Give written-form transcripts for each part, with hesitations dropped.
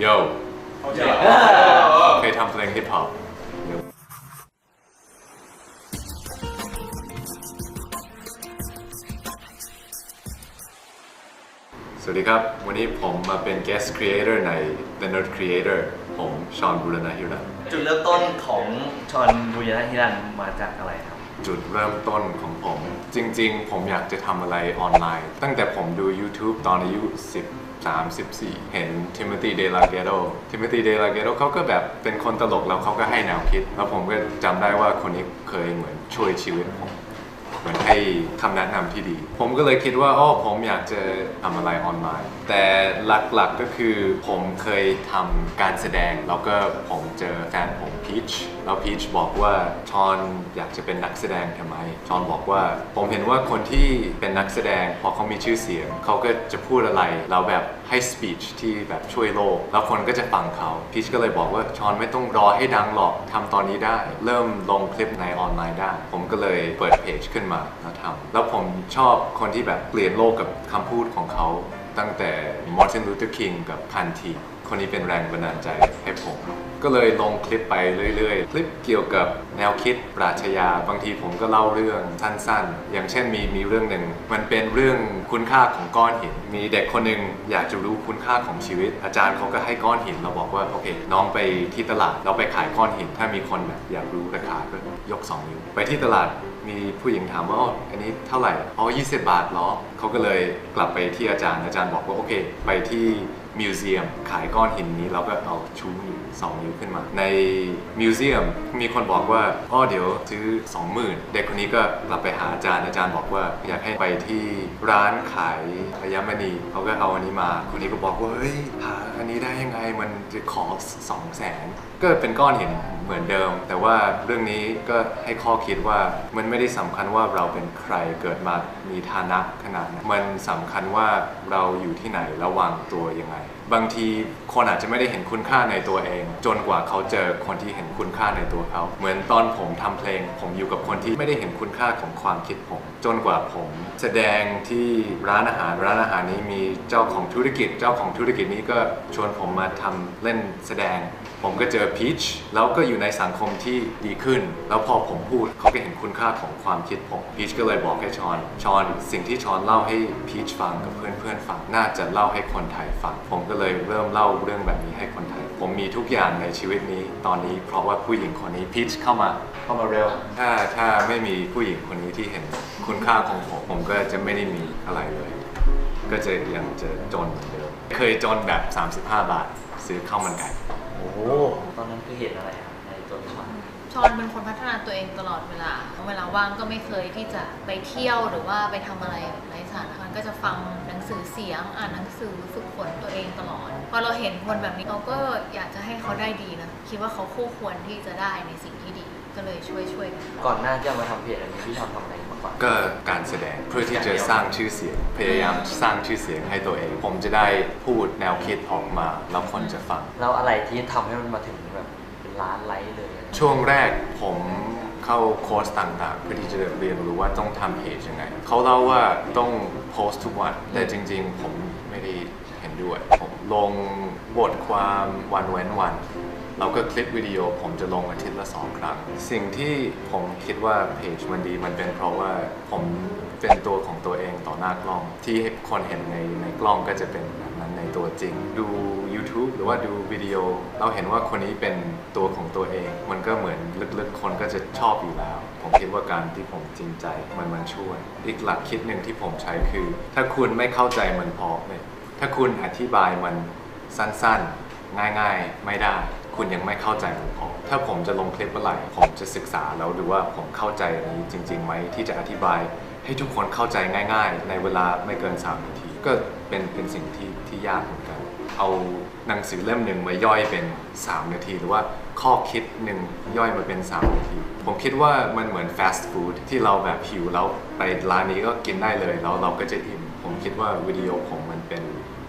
โยเคยทำเพลงฮิปฮอปสวัสดีครับวันนี้ผมมาเป็น guest creator ใน The Nerd Creator ผมชอนบูรณะฮิรันจุดเริ่มต้นของชอนบูรณะฮิรันมาจากอะไรครับจุดเริ่มต้นของผมจริงๆผมอยากจะทำอะไรออนไลน์ตั้งแต่ผมดู YouTube ตอนอายุ13-14เห็น Timothy De La Ghetto เขาก็แบบเป็นคนตลกแล้วเขาก็ให้แนวคิดแล้วผมก็จำได้ว่าคนนี้เคยเหมือนช่วยชีวิตผมเหมือนให้คำแนะนำที่ดีผมก็เลยคิดว่าผมอยากจะทำอะไรออนไลน์แต่หลักๆก็คือผมเคยทำการแสดงแล้วก็ผมเจอแฟนผมพีชแล้วพีชบอกว่าชอนอยากจะเป็นนักแสดงทำไมชอนบอกว่าผมเห็นว่าคนที่เป็นนักแสดงพอเขามีชื่อเสียงเขาก็จะพูดอะไรแล้วแบบให้สปีชที่แบบช่วยโลกแล้วคนก็จะฟังเขาพีชก็เลยบอกว่าชอนไม่ต้องรอให้ดังหรอกทำตอนนี้ได้เริ่มลงคลิปในออนไลน์ได้ผมก็เลยเปิดเพจขึ้นมาแล้วทำแล้วผมชอบคนที่แบบเปลี่ยนโลกกับคำพูดของเขาตั้งแต่ Martin Luther King กับคันทีคนนี้เป็นแรงบันดาลใจให้ผมก็เลยลงคลิปไปเรื่อยๆคลิปเกี่ยวกับแนวคิดปรัชญาบางทีผมก็เล่าเรื่องสั้นๆอย่างเช่นมีเรื่องหนึ่งมันเป็นเรื่องคุณค่าของก้อนหินมีเด็กคนหนึ่งอยากจะรู้คุณค่าของชีวิตอาจารย์เขาก็ให้ก้อนหินเราบอกว่าโอเคน้องไปที่ตลาดเราไปขายก้อนหินถ้ามีคนแบบอยากรู้ราคาก็ยก2 นิ้วไปที่ตลาดมีผู้หญิงถามว่าอันนี้เท่าไหร่20 บาทเหรอเขาก็เลยกลับไปที่อาจารย์บอกว่าโอเคไปที่มิวเซียมขายก้อนหินนี้เราก็เอาชู2 นิ้วขึ้นมาในมิวเซียมมีคนบอกว่าเดี๋ยวซื้อ 20,000 เด็กคนนี้ก็กลับไปหาอาจารย์บอกว่าอยากให้ไปที่ร้านขายอัญมณีเขาก็เอาอันนี้มาคนนี้ก็บอกว่าเฮ้ยหาอันนี้ได้ยังไงมันจะขอ200,000ก็เป็นก้อนหินเหมือนเดิมแต่ว่าเรื่องนี้ก็ให้ข้อคิดว่ามันไม่ได้สำคัญว่าเราเป็นใครเกิดมามีฐานะขนาดไหนมันสำคัญว่าเราอยู่ที่ไหนระวางตัวยังไงบางทีคนอาจจะไม่ได้เห็นคุณค่าในตัวเองจนกว่าเขาเจอคนที่เห็นคุณค่าในตัวเขาเหมือนตอนผมทำเพลงผมอยู่กับคนที่ไม่ได้เห็นคุณค่าของความคิดผมจนกว่าผมแสดงที่ร้านอาหารนี้มีเจ้าของธุรกิจนี้ก็ชวนผมมาทำเล่นแสดงผมก็เจอพีชแล้วก็อยู่ในสังคมที่ดีขึ้นแล้วพอผมพูดเขาก็เห็นคุณค่าของความคิดผมพีชก็เลยบอกให้ชอนสิ่งที่ชอนเล่าให้พีชฟังกับเพื่อนฟังน่าจะเล่าให้คนไทยฟังผมก็เลยเริ่มเล่าเรื่องแบบนี้ให้คนไทยผมมีทุกอย่างในชีวิตนี้ตอนนี้เพราะว่าผู้หญิงคนนี้พีชเข้ามาเร็วถ้าไม่มีผู้หญิงคนนี้ที่เห็นคุณค่าของผมก็จะไม่ได้มีอะไรเลยก็จะยังจะจนเหมือนเดิมเคยจนแบบ35 บาทซื้อข้าวมันไก่โอ้ตอนนั้นคือเห็นอะไรครับในตัวชอนเป็นคนพัฒนาตัวเองตลอดเวลาว่างก็ไม่เคยที่จะไปเที่ยวหรือว่าไปทำอะไรไร้สาระก็จะฟังหนังสือเสียงอ่านหนังสือฝึกฝนตัวเองตลอดพอเราเห็นคนแบบนี้เราก็อยากจะให้เขาได้ดีนะคิดว่าเขาคู่ควรที่จะได้ในสิ่งที่ดีก็เลยช่วยกันก่อนหน้าที่จะมาทำเพจอันนี้พี่ชอนทำอะไรมาก่อนก็การแสดงเพื่อที่จะสร้างชื่อเสียงพยายามสร้างชื่อเสียงให้ตัวเองผมจะได้พูดแนวคิดออกมาแล้วคนจะฟังแล้วอะไรที่ทำให้มันมาถึงแบบเป็นล้านไลค์เลยช่วงแรกผมเข้าคอร์สต่างๆเพื่อที่จะเรียนรู้ว่าต้องทำเพจยังไงเขาเล่าว่าต้องโพสต์ทุกวันแต่จริงๆผมไม่ได้เห็นด้วยผมลงบทความวันเว้นวันแล้วก็คลิปวิดีโอผมจะลงอาทิตย์ละ2 ครั้งสิ่งที่ผมคิดว่าเพจมันดีมันเป็นเพราะว่าผมเป็นตัวของตัวเองต่อหน้ากล้องที่คนเห็นในกล้องก็จะเป็นแบบนั้นในตัวจริงดู YouTube หรือว่าดูวิดีโอเราเห็นว่าคนนี้เป็นตัวของตัวเองมันก็เหมือนลึกๆคนก็จะชอบอยู่แล้วผมคิดว่าการที่ผมจริงใจมันช่วยอีกหลักคิดหนึ่งที่ผมใช้คือถ้าคุณไม่เข้าใจมันพอเนี่ยถ้าคุณอธิบายมันสั้นๆง่ายๆไม่ได้คุณยังไม่เข้าใจผมพอถ้าผมจะลงคลิปอะไรผมจะศึกษาแล้วดูว่าผมเข้าใจอันนี้จริงๆไหมที่จะอธิบายให้ทุกคนเข้าใจง่ายๆในเวลาไม่เกิน3 นาทีก็เป็นสิ่งที่ยากเหมือนกันเอาหนังสือเล่มหนึ่งมาย่อยเป็น3 นาทีหรือว่าข้อคิดหนึ่งย่อยมาเป็น3 นาทีผมคิดว่ามันเหมือนฟาสต์ฟู้ดที่เราแบบหิวแล้วไปร้านนี้ก็กินได้เลยแล้วเราก็จะอิ่มผมคิดว่าวิดีโอผมมันเป็น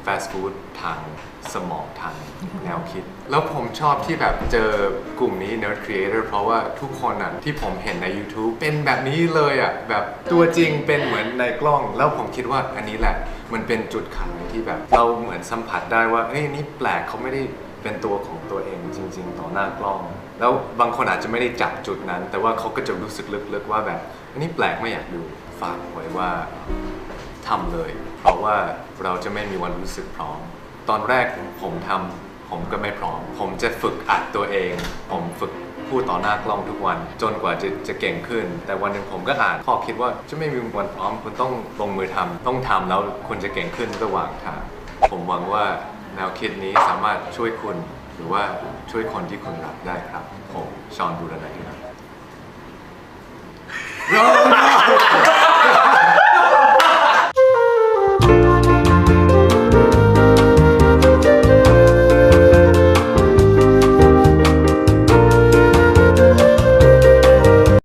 ฟาสต์ฟู้ดทางสมองทางแนวคิดแล้วผมชอบที่แบบเจอกลุ่มนี้ Nerd Creator เพราะว่าทุกคนอ่ะที่ผมเห็นใน YouTube เป็นแบบนี้เลยอ่ะแบบตัวจริงเป็นเหมือนในกล้องแล้วผมคิดว่าอันนี้แหละ มันเป็นจุดขายที่แบบเราเหมือนสัมผัสได้ว่าเอ้ยนี่แปลกเขาไม่ได้เป็นตัวของตัวเองจริงๆต่อหน้ากล้องแล้วบางคนอาจจะไม่ได้จับจุดนั้นแต่ว่าเขาก็จะรู้สึกลึกๆว่าแบบอันนี้แปลกไม่อยากดูฝากไว้ว่าทำเลยเพราะว่าเราจะไม่มีวันรู้สึกพร้อมตอนแรกผมทำผมก็ไม่พร้อมผมจะฝึกอัดตัวเองผมฝึกพูดต่อหน้ากล้องทุกวันจนกว่าจะเก่งขึ้นแต่วันหนึ่งผมก็อ่านข้อคิดว่าจะไม่มีวันพร้อมคุณต้องลงมือทำต้องทำแล้วคุณจะเก่งขึ้นระหว่างทางผมหวังว่าแนวคิดนี้สามารถช่วยคุณหรือว่าช่วยคนที่คุณรักได้ครับผมชอนบูรณะ